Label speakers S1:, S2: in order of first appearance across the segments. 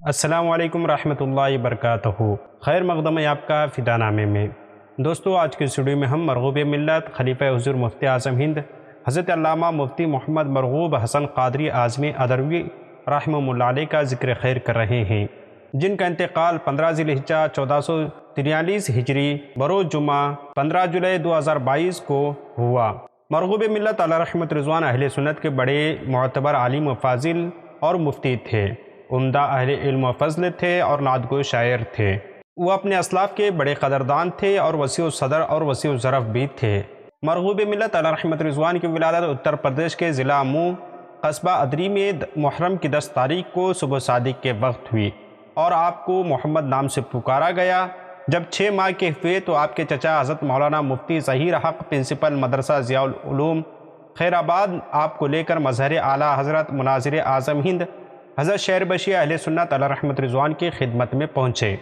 S1: السلام علیکم رحمۃ اللہ وبرکاتہ۔ خیر مقدم ہے آپ کا فدا نامے میں۔ دوستو، آج کی اس ویڈیو میں ہم مرغوب ملت خلیفہ حضور مفتی اعظم ہند حضرت علامہ مفتی محمد مرغوب حسن قادری اعظمی ادروی رحمہ اللہ علیہ کا ذکر خیر کر رہے ہیں، جن کا انتقال 15 ذی الحجہ 1443 ہجری بروز جمعہ 15 جولائی 2022 کو ہوا۔ مرغوب ملت علیہ رحمت رضوان اہل سنت کے بڑے معتبر عالم و فاضل اور مفتی تھے، عمدہ اہل علم و فضل تھے اور نعت گو شاعر تھے۔ وہ اپنے اسلاف کے بڑے قدردان تھے اور وسیع صدر اور وسیع ظرف بھی تھے۔ مرغوب ملت علیہ رحمت رضوان کی ولادت اتر پردیش کے ضلع مو قصبہ ادری میں محرم کی 10 تاریخ کو صبح صادق کے وقت ہوئی، اور آپ کو محمد نام سے پکارا گیا۔ جب 6 ماہ کے ہوئے تو آپ کے چچا حضرت مولانا مفتی ظہیر حق پرنسپل مدرسہ ضیاء العلوم خیر آباد آپ کو لے کر مظہر اعلیٰ حضرت مناظر اعظم ہند حضرت شیر بشیر اہل سنت علیہ رحمت رضوان کی خدمت میں پہنچے،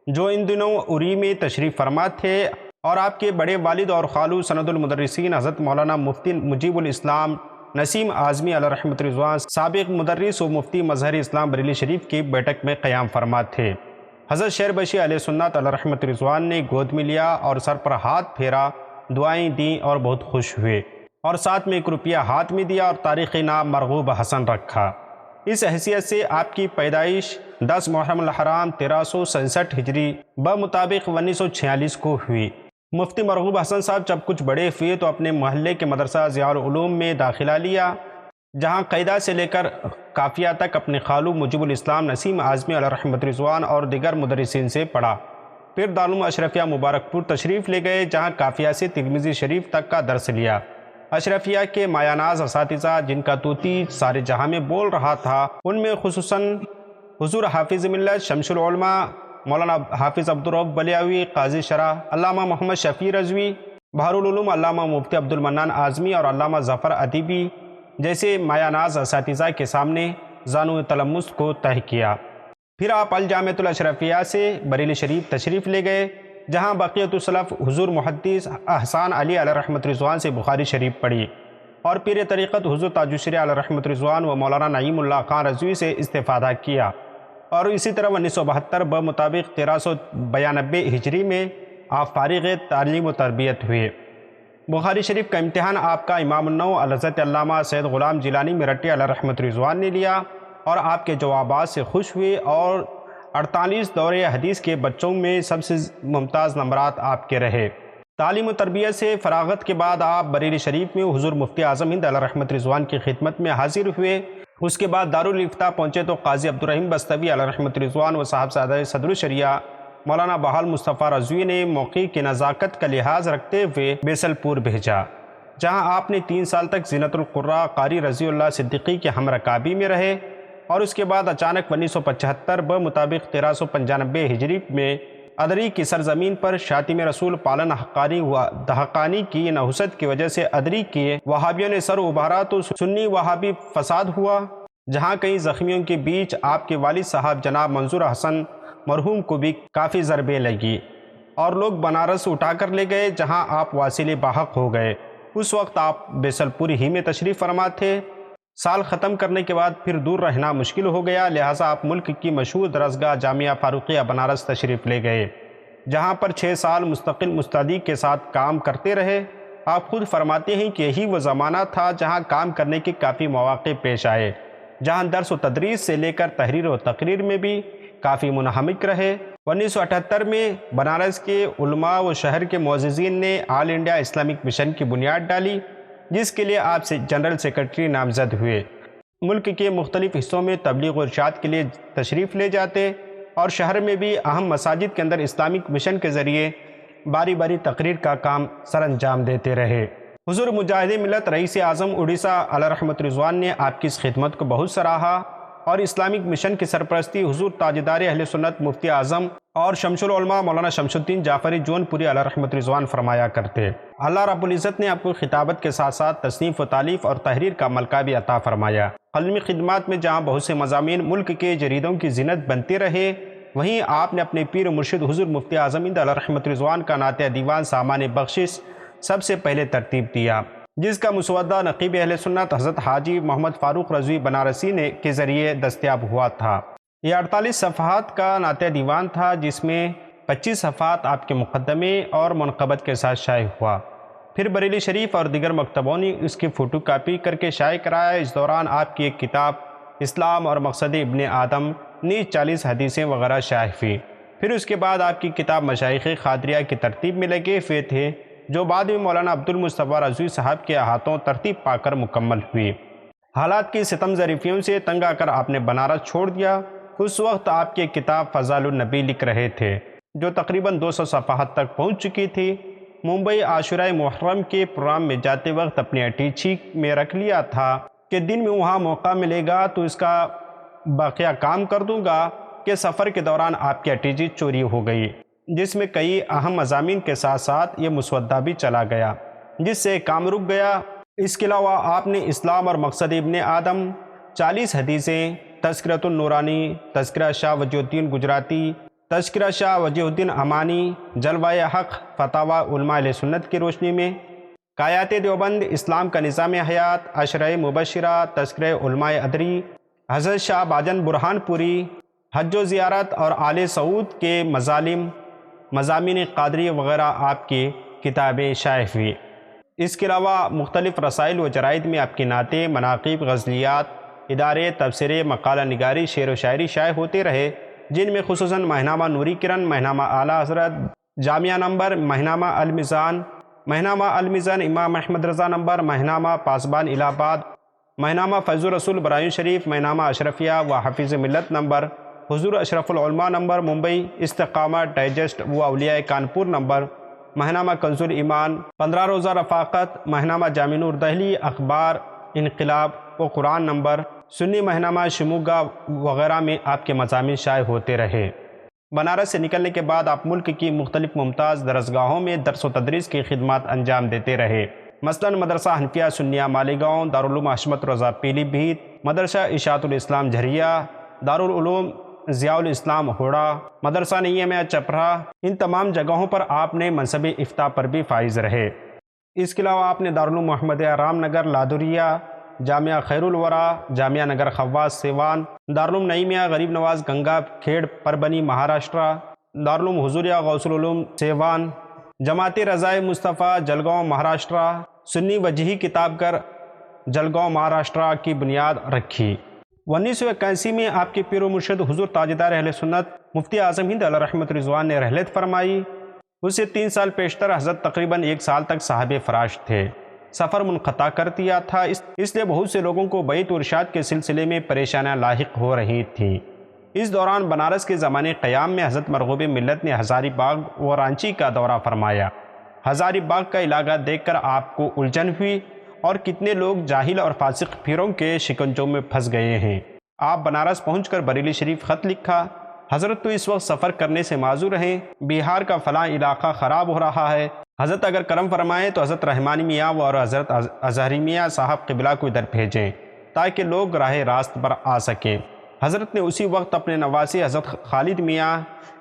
S1: جو ان دنوں اری میں تشریف فرما تھے، اور آپ کے بڑے والد اور خالو سند المدرسین حضرت مولانا مفتی مجیب الاسلام نسیم اعظمی علیہ رحمت رضوان سابق مدرس و مفتی مظہر اسلام بریلی شریف کی بیٹھک میں قیام فرما تھے۔ حضرت شیر بشیر علیہ سنت علیہ رحمت رضوان نے گود میں لیا اور سر پر ہاتھ پھیرا، دعائیں دیں اور بہت خوش ہوئے، اور ساتھ میں 1 روپیہ ہاتھ میں دیا اور تاریخی نام مرغوب حسن رکھا۔ اس حیثیت سے آپ کی پیدائش 10 محرم الحرام 1367 ہجری بمطابق 1946 کو ہوئی۔ مفتی مرغوب حسن صاحب جب کچھ بڑے ہوئے تو اپنے محلے کے مدرسہ ضیاء العلوم میں داخلہ لیا، جہاں قاعدہ سے لے کر قافیہ تک اپنے خالو مجیب الاسلام نسیم اعظمی علیہ رحمت رضوان اور دیگر مدرسین سے پڑھا۔ پھر دارالعلوم اشرفیہ مبارک پور تشریف لے گئے، جہاں قافیہ سے ترمذی شریف تک کا درس لیا۔ اشرفیہ کے مایہ ناز اساتذہ جن کا طوطی سارے جہاں میں بول رہا تھا، ان میں خصوصاً حضور حافظ ملت شمس العلماء مولانا حافظ عبدالرؤف بلیاوی، قاضی شرح علامہ محمد شفیع رضوی، بحر العلوم علامہ مفتی عبدالمنان اعظمی اور علامہ ظفر ادیبی جیسے مایہ ناز اساتذہ کے سامنے زانو تلمس کو طے کیا۔ پھر آپ الجامعۃ الاشرفیہ سے بریلی شریف تشریف لے گئے، جہاں بقیت السلف حضور محدث احسان علی علیہ رحمت رضوان سے بخاری شریف پڑھی، اور پیر طریقت حضور تاج الشریعہ علیہ رحمت رضوان و مولانا نعیم اللہ خان رضوی سے استفادہ کیا، اور اسی طرح 1972 بمطابق 1392 ہجری میں آپ فارغ تعلیم و تربیت ہوئے۔ بخاری شریف کا امتحان آپ کا امام النو حضرت علامہ سید غلام جیلانی میرٹھی علیہ رحمت رضوان نے لیا، اور آپ کے جوابات سے خوش ہوئے، اور 48 دورے حدیث کے بچوں میں سب سے ممتاز نمبرات آپ کے رہے۔ تعلیم و تربیت سے فراغت کے بعد آپ بریلی شریف میں حضور مفتی اعظم ہند علیہ رحمت رضوان کی خدمت میں حاضر ہوئے۔ اس کے بعد دارالفتاح پہنچے تو قاضی عبدالرحیم بستوی علیہ رحمت رضوان و صاحبزادہ صدر الشریعہ مولانا بہال مصطفیٰ رضوی نے موقع کی نزاکت کا لحاظ رکھتے ہوئے بیسل پور بھیجا، جہاں آپ نے 3 سال تک زینت القراء قاری رضی اللہ صدیقی کے ہم رکابی میں رہے، اور اس کے بعد اچانک 1975 بمطابق 1395 ہجری میں ادری کی سرزمین پر شاطم رسول پالن حقانی و دہقانی کی نحوست کی وجہ سے ادری کے وہابیوں نے سر ابھارا تو سنی وہابی فساد ہوا، جہاں کئی زخمیوں کے بیچ آپ کے والد صاحب جناب منظور حسن مرحوم کو بھی کافی ضربیں لگی، اور لوگ بنارس اٹھا کر لے گئے، جہاں آپ واصل بحق ہو گئے۔ اس وقت آپ بیسل پور ہی میں تشریف فرما تھے۔ سال ختم کرنے کے بعد پھر دور رہنا مشکل ہو گیا، لہٰذا آپ ملک کی مشہور درسگاہ جامعہ فاروقیہ بنارس تشریف لے گئے، جہاں پر 6 سال مستقل مستعدی کے ساتھ کام کرتے رہے۔ آپ خود فرماتے ہیں کہ یہی وہ زمانہ تھا جہاں کام کرنے کے کافی مواقع پیش آئے، جہاں درس و تدریس سے لے کر تحریر و تقریر میں بھی کافی منہمک رہے۔ 1978 میں بنارس کے علماء و شہر کے معززین نے آل انڈیا اسلامک مشن کی بنیاد ڈالی، جس کے لیے آپ سے جنرل سیکرٹری نامزد ہوئے۔ ملک کے مختلف حصوں میں تبلیغ و ارشاد کے لیے تشریف لے جاتے، اور شہر میں بھی اہم مساجد کے اندر اسلامک مشن کے ذریعے باری باری تقریر کا کام سر انجام دیتے رہے۔ حضور مجاہد ملت رئیس اعظم اڑیسہ علیہ رحمت رضوان نے آپ کی اس خدمت کو بہت سراہا، اور اسلامک مشن کی سرپرستی حضور تاجدار اہل سنت مفتی اعظم اور شمس العلماء مولانا شمس الدین جعفری جون پوری علیہ رحمت رضوان فرمایا کرتے۔ اللہ رب العزت نے آپ کو خطابت کے ساتھ ساتھ تصنیف و تالیف اور تحریر کا ملکہ بھی عطا فرمایا۔ قلمی خدمات میں جہاں بہت سے مضامین ملک کے جریدوں کی زینت بنتے رہے، وہیں آپ نے اپنے پیر و مرشد حضور مفتی اعظم ہند علیہ رحمت رضوان کا نعت دیوان سامان بخشش سب سے پہلے ترتیب دیا، جس کا مسودہ نقیب اہل سنت حضرت حاجی محمد فاروق رضوی بنارسی کے ذریعے دستیاب ہوا تھا۔ یہ 48 صفحات کا نعتیہ دیوان تھا، جس میں 25 صفحات آپ کے مقدمے اور منقبت کے ساتھ شائع ہوا۔ پھر بریلی شریف اور دیگر مکتبوں نے اس کی فوٹو کاپی کر کے شائع کرایا۔ اس دوران آپ کی ایک کتاب اسلام اور مقصد ابن آدم نیز 40 حدیثیں وغیرہ شائع ہوئی۔ پھر اس کے بعد آپ کی کتاب مشائخ قادریہ کی ترتیب میں لگے ہوئے تھے، جو بعد میں مولانا عبدالمصطفیٰ رضوی صاحب کے ہاتھوں ترتیب پا کر مکمل ہوئی۔ حالات کی ستم ظریفیوں سے تنگ آ کر آپ نے بنارس چھوڑ دیا۔ اس وقت آپ کی کتاب فضائل النبی لکھ رہے تھے، جو تقریباً 200 صفحات تک پہنچ چکی تھی۔ ممبئی عاشورہ محرم کے پروگرام میں جاتے وقت اپنی اٹیچی میں رکھ لیا تھا کہ دن میں وہاں موقع ملے گا تو اس کا باقیہ کام کر دوں گا کہ سفر کے دوران آپ کی اٹیچی چوری ہو گئی، جس میں کئی اہم مضامین کے ساتھ ساتھ یہ مسودہ بھی چلا گیا، جس سے کام رک گیا۔ اس کے علاوہ آپ نے اسلام اور مقصد ابن آدم، 40 حدیثیں، تذکرۃ النورانی، تذکرہ شاہ وجیہ الدین گجراتی، تذکرہ شاہ وجیہ الدین امانی، جلوہ حق، فتاوی علماء اہل سنت کی روشنی میں، کایات دیوبند، اسلام کا نظام حیات، عشرہ مبشرہ، تذکرہ علماء ادری، حضرت شاہ باجن برہان پوری، حج و زیارت اور آل سعود کے مظالم، مضامین قادری وغیرہ آپ کی کتابیں شائع ہوئی۔ اس کے علاوہ مختلف رسائل و جرائد میں آپ کی نعتیں، مناقب، غزلیات، ادارے، تبصرے، مقالہ نگاری، شعر و شاعری شائع ہوتے رہے، جن میں خصوصاً ماہنامہ نوری کرن، ماہنامہ اعلیٰ حضرت، جامعہ نمبر، ماہنامہ الميزان امام احمد رضا نمبر، ماہنامہ پاسبان الہ آباد، ماہنامہ فیض الرسول برائیون شریف، ماہنامہ اشرفیہ و حفیظ ملت نمبر، حضور اشرف العلماء نمبر ممبئی، استقامت ڈائجسٹ و اولیاء کانپور نمبر، ماہنامہ کنز الایمان، 15 روزہ رفاقت، ماہنامہ جامع نور دہلی، اخبار انقلاب و قرآن نمبر، سنی ماہنامہ شموگا وغیرہ میں آپ کے مضامین شائع ہوتے رہے۔ بنارس سے نکلنے کے بعد آپ ملک کی مختلف ممتاز درسگاہوں میں درس و تدریس کی خدمات انجام دیتے رہے، مثلاً مدرسہ حنفیہ سنیہ مالیگاؤں، دارالعلوم حشمت رضا پیلی بھیت، مدرسہ اشاعت الاسلام جھریا، دارالعلوم ضیاء الاسلام ہوڑا، مدرسہ نعیمیہ چپرا، ان تمام جگہوں پر آپ نے منصب افتاء پر بھی فائز رہے۔ اس کے علاوہ آپ نے دارالعلوم محمدیہ رام نگر لادھوریا، جامعہ خیر الورا، جامعہ نگر خواص سیوان، دارالعلوم نعیمیہ غریب نواز گنگا کھیڑ پربنی مہاراشٹرا، دارالعلوم حضوریہ غوث العلوم سیوان، جماعت رضائے مصطفیٰ جلگاؤں مہاراشٹرا، سنی وجہی کتاب گھر جلگاؤں مہاراشٹرا کی بنیاد رکھی۔ 1981 میں آپ کے پیر و مرشد حضور تاجدار اہل سنت مفتی اعظم ہند علیہ رحمت رضوان نے رحلت فرمائی۔ اس سے 3 سال پیشتر حضرت تقریباً 1 سال تک صاحب فراش تھے، سفر منقطع کر دیا تھا، اس لیے بہت سے لوگوں کو بیت و ارشاد کے سلسلے میں پریشانیاں لاحق ہو رہی تھیں۔ اس دوران بنارس کے زمانے قیام میں حضرت مرغوب ملت نے ہزاری باغ و رانچی کا دورہ فرمایا۔ ہزاری باغ کا علاقہ دیکھ کر آپ کو الجھن ہوئی اور کتنے لوگ جاہل اور فاسق پیروں کے شکنجوں میں پھنس گئے ہیں۔ آپ بنارس پہنچ کر بریلی شریف خط لکھا، حضرت تو اس وقت سفر کرنے سے معذور ہیں، بہار کا فلاں علاقہ خراب ہو رہا ہے، حضرت اگر کرم فرمائیں تو حضرت رحمانی میاں اور حضرت اظہری میاں صاحب قبلہ کو ادھر بھیجیں تاکہ لوگ راہ راست پر آ سکیں۔ حضرت نے اسی وقت اپنے نواسی حضرت خالد میاں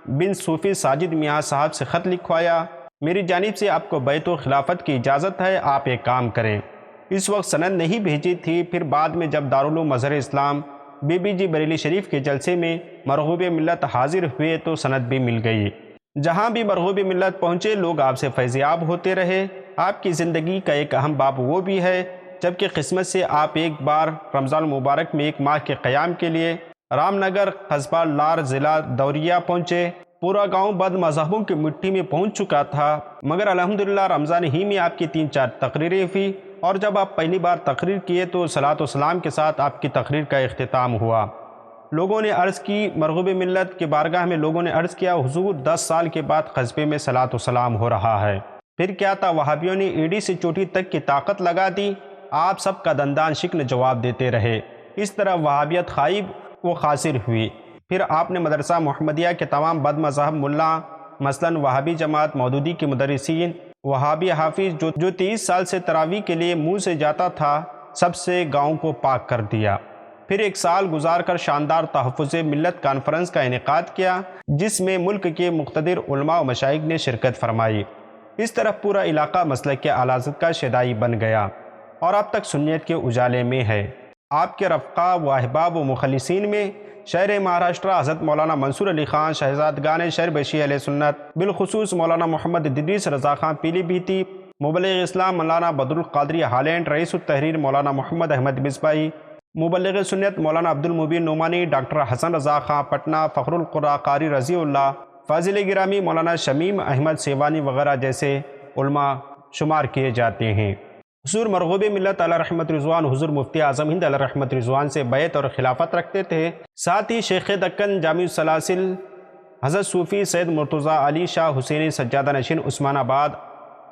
S1: بن صوفی ساجد میاں صاحب سے خط لکھوایا، میری جانب سے آپ کو بیت و خلافت کی اجازت ہے، آپ ایک کام کریں۔ اس وقت سند نہیں بھیجی تھی، پھر بعد میں جب دارالعلوم مظہر اسلام بی بی جی بریلی شریف کے جلسے میں مرغوب ملت حاضر ہوئے تو سند بھی مل گئی۔ جہاں بھی مرغوب ملت پہنچے لوگ آپ سے فیض یاب ہوتے رہے۔ آپ کی زندگی کا ایک اہم باب وہ بھی ہے جبکہ قسمت سے آپ ایک بار رمضان المبارک میں 1 ماہ کے قیام کے لیے رام نگر قصبہ لار ضلع دوریا پہنچے۔ پورا گاؤں بد مذہبوں کی مٹی میں پہنچ چکا تھا، مگر الحمدللہ رمضان ہی میں آپ کی 3-4 تقریریں ہوئی، اور جب آپ پہلی بار تقریر کیے تو صلاۃ و سلام کے ساتھ آپ کی تقریر کا اختتام ہوا۔ لوگوں نے عرض کی، مرغوب ملت کے بارگاہ میں لوگوں نے عرض کیا، حضور 10 سال کے بعد قصبے میں صلاۃ و سلام ہو رہا ہے۔ پھر کیا تھا، وہابیوں نے ایڑی سے چوٹی تک کی طاقت لگا دی، آپ سب کا دندان شکن جواب دیتے رہے۔ اس طرح وہابیت خائب و خاسر ہوئی۔ پھر آپ نے مدرسہ محمدیہ کے تمام بد مذہب ملا، مثلاً وہابی جماعت مودودی کے مدرسین، وہابی حافظ جو 30 سال سے تراویح کے لیے منہ سے جاتا تھا، سب سے گاؤں کو پاک کر دیا۔ پھر 1 سال گزار کر شاندار تحفظ ملت کانفرنس کا انعقاد کیا، جس میں ملک کے مقتدر علماء و مشائخ نے شرکت فرمائی۔ اس طرح پورا علاقہ مسلک کے اعلی حضرت کا شیدائی بن گیا۔ اور اب تک سنیت کے اجالے میں ہے۔ آپ کے رفقا و احباب و مخلصین میں شہر مہاراشٹرا حضرت مولانا منصور علی خان شہزادگان شہر بشی اہل سنت، بالخصوص مولانا محمد ادریس رضا خان پیلی بھیتی، مبلغ اسلام مولانا بدر القادری ہالینڈ، رئیس التحریر مولانا محمد احمد مصباحی، مبلغ سنت مولانا عبد المبین نعمانی، ڈاکٹر حسن رضا خان پٹنہ، فخر القرآ قاری رضی اللہ، فاضل گرامی مولانا شمیم احمد سیوانی وغیرہ جیسے علماء شمار کیے جاتے ہیں۔ حضور مرغوب ملت علیہ رحمت رضوان حضور مفتی اعظم ہند علیہ رحمت رضوان سے بیعت اور خلافت رکھتے تھے۔ ساتھ ہی شیخ دکن جامع السلاسل حضرت صوفی سید مرتضیٰ علی شاہ حسینی سجادہ نشین عثمان آباد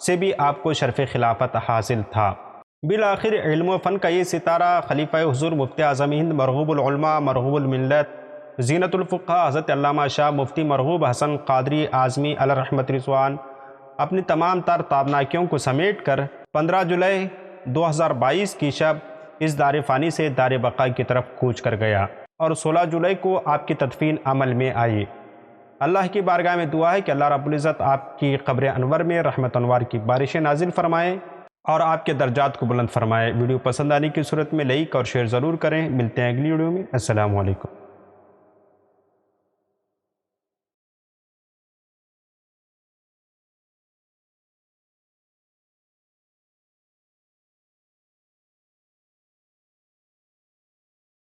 S1: سے بھی آپ کو شرف خلافت حاصل تھا۔ بالآخر علم و فن کا یہ ستارہ خلیفہ حضور مفتی اعظم ہند مرغوب العلماء مرغوب الملت زینت الفقہ حضرت علامہ شاہ مفتی مرغوب حسن قادری اعظمی علیہ رحمت رضوان اپنی تمام تر تابناکیوں کو سمیٹ کر 15 جولائی 2022 کی شب اس دار فانی سے دار بقا کی طرف کوچ کر گیا اور 16 جولائی کو آپ کی تدفین عمل میں آئی۔ اللہ کی بارگاہ میں دعا ہے کہ اللہ رب العزت آپ کی قبر انور میں رحمت انوار کی بارشیں نازل فرمائے اور آپ کے درجات کو بلند فرمائے۔ ویڈیو پسند آنے کی صورت میں لائک اور شیئر ضرور کریں۔ ملتے ہیں اگلی ویڈیو میں۔ السلام علیکم۔